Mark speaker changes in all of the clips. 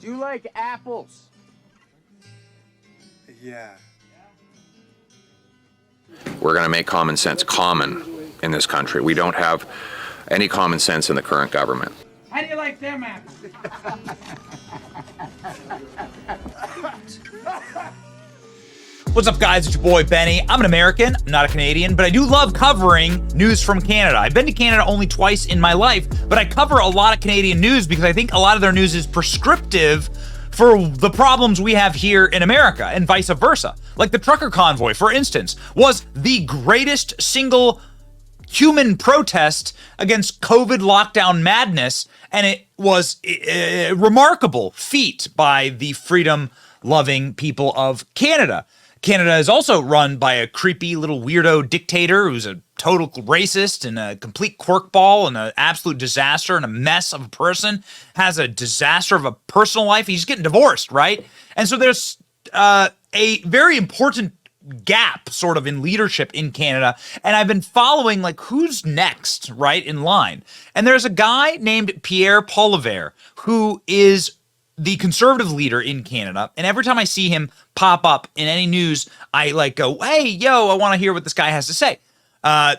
Speaker 1: you like apples?
Speaker 2: Yeah.
Speaker 3: We're going to make common sense common in this country. We don't have any common sense in the current government.
Speaker 1: How do you like them apples?
Speaker 4: What's up, guys? It's your boy, Benny. I'm an American, I'm not a Canadian, but I do love covering news from Canada. I've been to Canada only twice in my life, but I cover a lot of Canadian news because I think a lot of their news is prescriptive for the problems we have here in America and vice versa. Like the trucker convoy, for instance, was the greatest single human protest against COVID lockdown madness, and it was a remarkable feat by the freedom-loving people of Canada. Canada is also run by a creepy little weirdo dictator who's a total racist and a complete corkball and an absolute disaster and a mess of a person, has a disaster of a personal life. He's getting divorced, right? And so there's a very important gap sort of in leadership in Canada. And I've been following like who's next, right, in line. And there's a guy named Pierre Poilievre who is the conservative leader in Canada, and every time I see him pop up in any news, I like go, hey, yo, I want to hear what this guy has to say.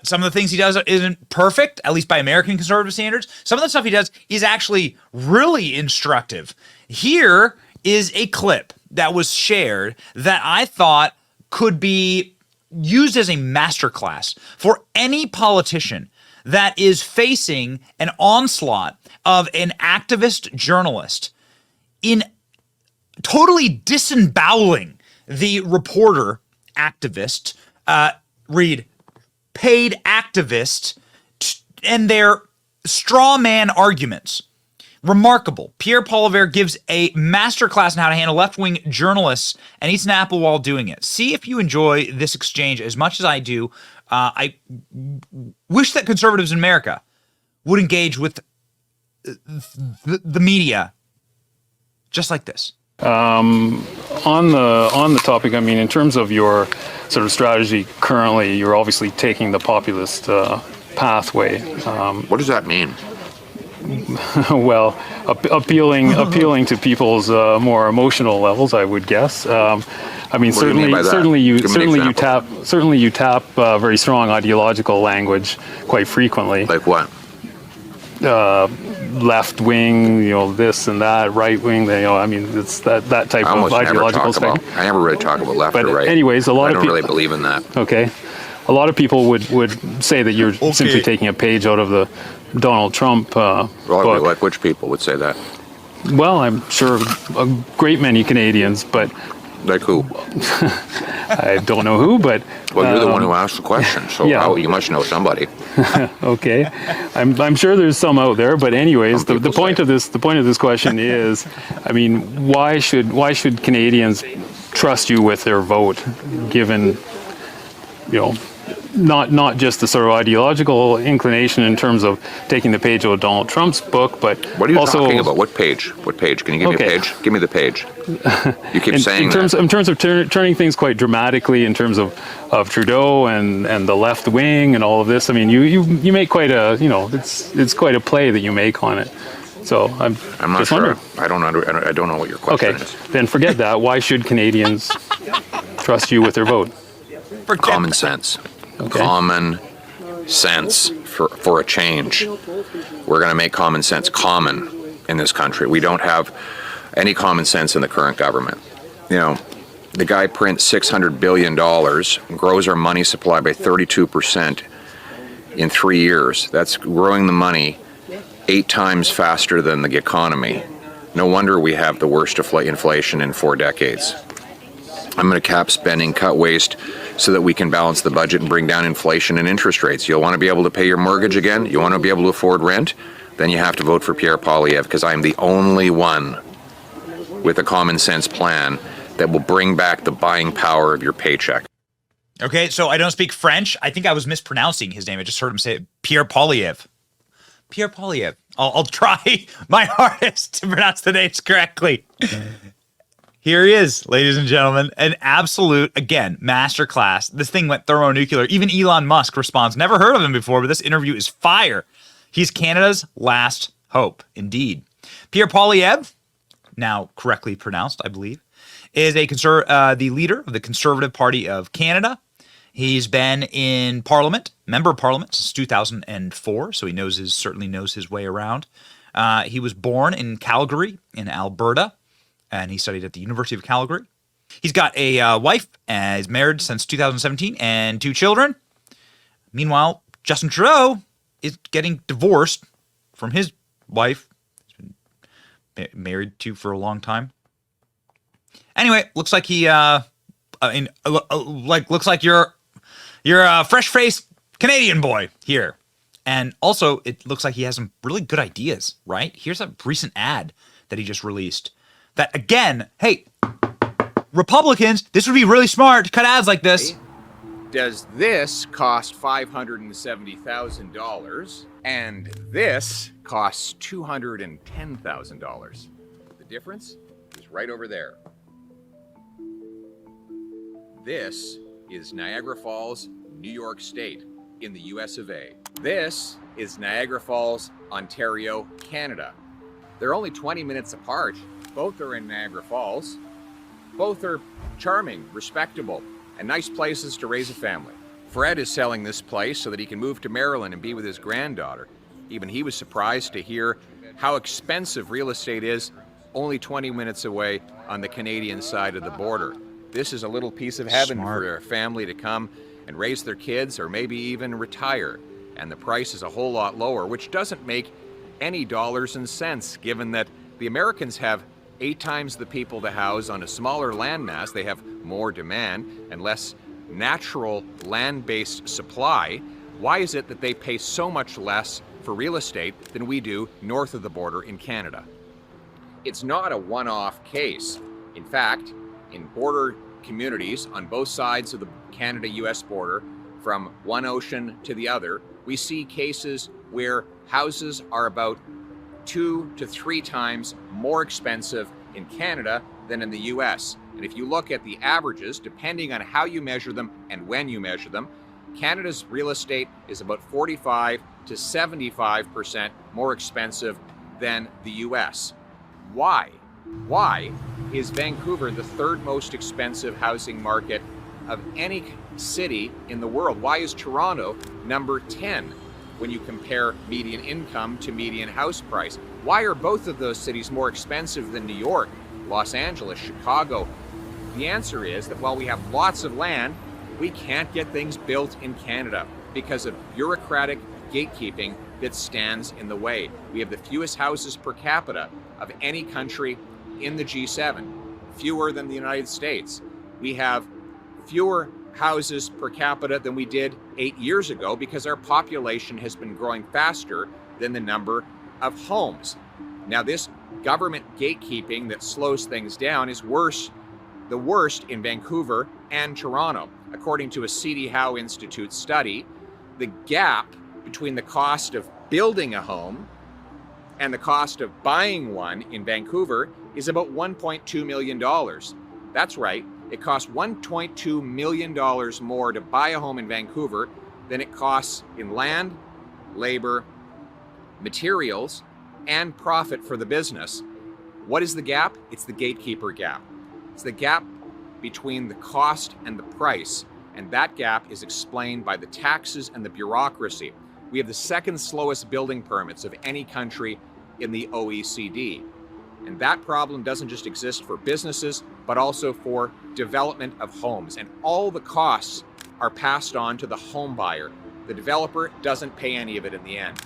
Speaker 4: Some of the things he does isn't perfect, at least by American conservative standards. Some of the stuff he does is actually really instructive. Here is a clip that was shared that I thought could be used as a masterclass for any politician that is facing an onslaught of an activist journalist in totally disemboweling the reporter activist, read paid activist, and their straw man arguments. Remarkable. Pierre Poilievre gives a masterclass on how to handle left-wing journalists and eats an apple while doing it. See if you enjoy this exchange as much as I do. I wish that conservatives in America would engage with the media just like this.
Speaker 5: On the topic, I mean, in terms of your sort of strategy currently, you're obviously taking the populist pathway.
Speaker 3: What does that mean?
Speaker 5: Well, appealing to people's more emotional levels, I would guess. I mean,
Speaker 3: What do you mean by that?
Speaker 5: certainly you tap very strong ideological language quite frequently.
Speaker 3: Like what?
Speaker 5: Left wing, this and that, right wing. I mean, it's that type of ideological spectrum.
Speaker 3: I never really talk about left
Speaker 5: But
Speaker 3: or right.
Speaker 5: anyways,
Speaker 3: I don't really believe in that.
Speaker 5: Okay, a lot of people would say that you're simply taking a page out of the Donald Trump book.
Speaker 3: Like which people would say that?
Speaker 5: Well, I'm sure a great many Canadians, but
Speaker 3: Like who?
Speaker 5: I don't know who, but
Speaker 3: well, you're the one who asked the question, so
Speaker 5: yeah.
Speaker 3: You must know somebody.
Speaker 5: Okay, I'm sure there's some out there, but anyways, the point of this question is, I mean, why should Canadians trust you with their vote, given not just the sort of ideological inclination in terms of taking the page out of Donald Trump's book, but
Speaker 3: what are you
Speaker 5: also
Speaker 3: talking about? What page? What page? Can you give me a page? Give me the page. You keep saying
Speaker 5: in terms of turning things quite dramatically in terms of Trudeau and the left wing and all of this. I mean, you make quite a it's quite a play that you make on it. So I'm
Speaker 3: not
Speaker 5: just
Speaker 3: sure.
Speaker 5: wondering.
Speaker 3: I don't know what your question
Speaker 5: Okay,
Speaker 3: is.
Speaker 5: then forget that. Why should Canadians trust you with their vote?
Speaker 3: Common sense.
Speaker 5: Okay.
Speaker 3: Common sense for a change. We're going to make common sense common in this country. We don't have any common sense in the current government. The guy prints $600 billion, grows our money supply by 32% in 3 years. That's growing the money 8 times faster than the economy. No wonder we have the worst inflation in 4 decades. I'm going to cap spending, cut waste, so that we can balance the budget and bring down inflation and interest rates. You'll want to be able to pay your mortgage again? You want to be able to afford rent? Then you have to vote for Pierre Poilievre, because I'm the only one with a common sense plan that will bring back the buying power of your paycheck.
Speaker 4: Okay, so I don't speak French. I think I was mispronouncing his name. I just heard him say Pierre Poilievre. Pierre Poilievre. I'll try my hardest to pronounce the names correctly. Here he is, ladies and gentlemen, an absolute, again, masterclass. This thing went thermonuclear. Even Elon Musk responds. Never heard of him before, but this interview is fire. He's Canada's last hope, indeed. Pierre Poilievre now correctly pronounced, I believe, is the leader of the Conservative Party of Canada. He's been in Parliament, member of Parliament since 2004, so he certainly knows his way around. He was born in Calgary, in Alberta, and he studied at the University of Calgary. He's got a wife, and is married since 2017, and 2 children. Meanwhile, Justin Trudeau is getting divorced from his wife. He's been married to for a long time. Anyway, looks like looks like you're a fresh-faced Canadian boy here. And also, it looks like he has some really good ideas, right? Here's a recent ad that he just released. That, again, hey, Republicans, this would be really smart to cut ads like this.
Speaker 3: Does this cost $570,000 and this costs $210,000? The difference is right over there. This is Niagara Falls, New York State, in the US of A. This is Niagara Falls, Ontario, Canada. They're only 20 minutes apart. Both are in Niagara Falls. Both are charming, respectable, and nice places to raise a family. Fred is selling this place so that he can move to Maryland and be with his granddaughter. Even he was surprised to hear how expensive real estate is only 20 minutes away on the Canadian side of the border. This is a little piece of heaven for a family to come and raise their kids or maybe even retire. And the price is a whole lot lower, which doesn't make any dollars and cents, given that the Americans have 8 times the people to house on a smaller landmass. They have more demand and less natural land-based supply. Why is it that they pay so much less for real estate than we do north of the border in Canada? It's not a one-off case. In fact, in border communities on both sides of the Canada-US border, from one ocean to the other, we see cases where houses are about 2 to 3 times more expensive in Canada than in the US. And if you look at the averages, depending on how you measure them and when you measure them, Canada's real estate is about 45 to 75% more expensive than the US. Why? Why is Vancouver the 3rd most expensive housing market of any city in the world? Why is Toronto number 10 when you compare median income to median house price? Why are both of those cities more expensive than New York, Los Angeles, Chicago? The answer is that while we have lots of land, we can't get things built in Canada because of bureaucratic gatekeeping that stands in the way. We have the fewest houses per capita of any country in the G7, fewer than the United States. We have fewer houses per capita than we did 8 years ago because our population has been growing faster than the number of homes. Now, this government gatekeeping that slows things down is the worst in Vancouver and Toronto. According to a C.D. Howe Institute study, the gap between the cost of building a home and the cost of buying one in Vancouver is about $1.2 million. That's right, it costs $1.2 million more to buy a home in Vancouver than it costs in land, labor, materials, and profit for the business. What is the gap? It's the gatekeeper gap. It's the gap between the cost and the price, and that gap is explained by the taxes and the bureaucracy. We have the 2nd slowest building permits of any country in the OECD. And that problem doesn't just exist for businesses, but also for development of homes. And all the costs are passed on to the home buyer. The developer doesn't pay any of it in the end.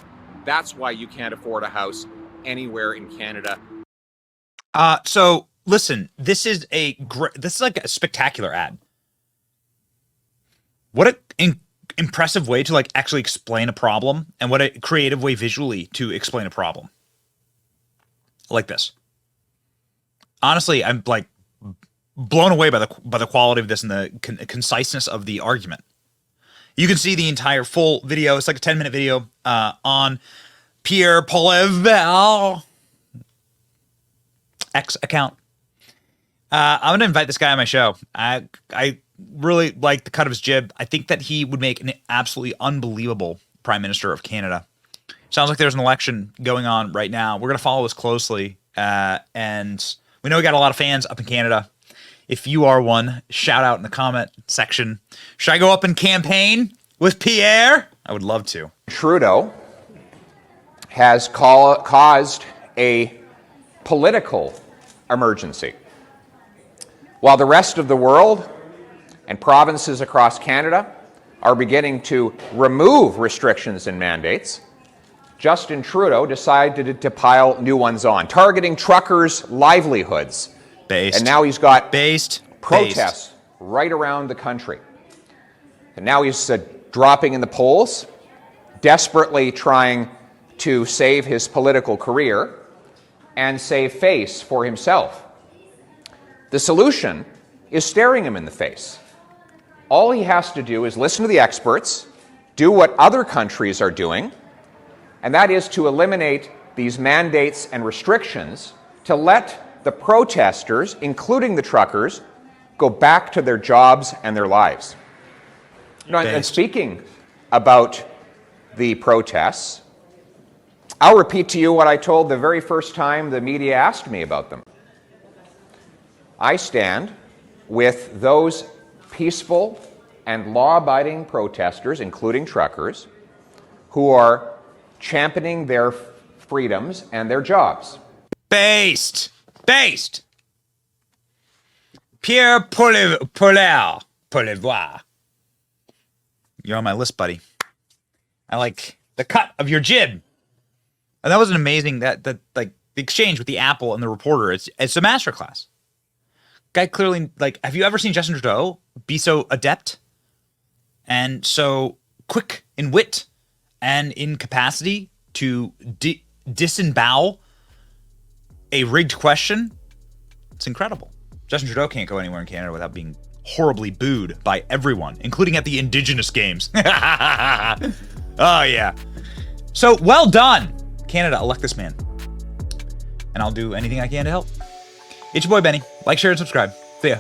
Speaker 3: That's why you can't afford a house anywhere in Canada.
Speaker 4: So listen, this is like a spectacular ad. What an impressive way to like actually explain a problem, and what a creative way visually to explain a problem. Like this. Honestly, I'm like blown away by the quality of this and the conciseness of the argument. You can see the entire full video. It's like a 10-minute video on Pierre Poilievre X account. I'm going to invite this guy on my show. I really like the cut of his jib. I think that he would make an absolutely unbelievable Prime Minister of Canada. Sounds like there's an election going on right now. We're going to follow this closely. And we know we got a lot of fans up in Canada. If you are one, shout out in the comment section. Should I go up and campaign with Pierre? I would love to.
Speaker 3: Trudeau has caused a political emergency. While the rest of the world and provinces across Canada are beginning to remove restrictions and mandates, Justin Trudeau decided to pile new ones on, targeting truckers' livelihoods.
Speaker 4: Based.
Speaker 3: And now he's got
Speaker 4: Based.
Speaker 3: protests right around the country. And now he's dropping in the polls, desperately trying to save his political career and save face for himself. The solution is staring him in the face. All he has to do is listen to the experts, do what other countries are doing, and that is to eliminate these mandates and restrictions to let the protesters, including the truckers, go back to their jobs and their lives. You know, and speaking about the protests, I'll repeat to you what I told the very first time the media asked me about them. I stand with those peaceful and law-abiding protesters, including truckers, who are championing their freedoms and their jobs.
Speaker 4: Based. Pierre Poilievre. You're on my list, buddy. I like the cut of your jib. And that was an amazing, like the exchange with the Apple and the reporter. It's a masterclass. Guy clearly, like, have you ever seen Justin Trudeau be so adept and so quick in wit and in capacity to disembowel a rigged question? It's incredible. Justin Trudeau can't go anywhere in Canada without being horribly booed by everyone, including at the Indigenous Games. Oh, yeah. So, well done, Canada. Elect this man. And I'll do anything I can to help. It's your boy, Benny. Like, share, and subscribe. See ya.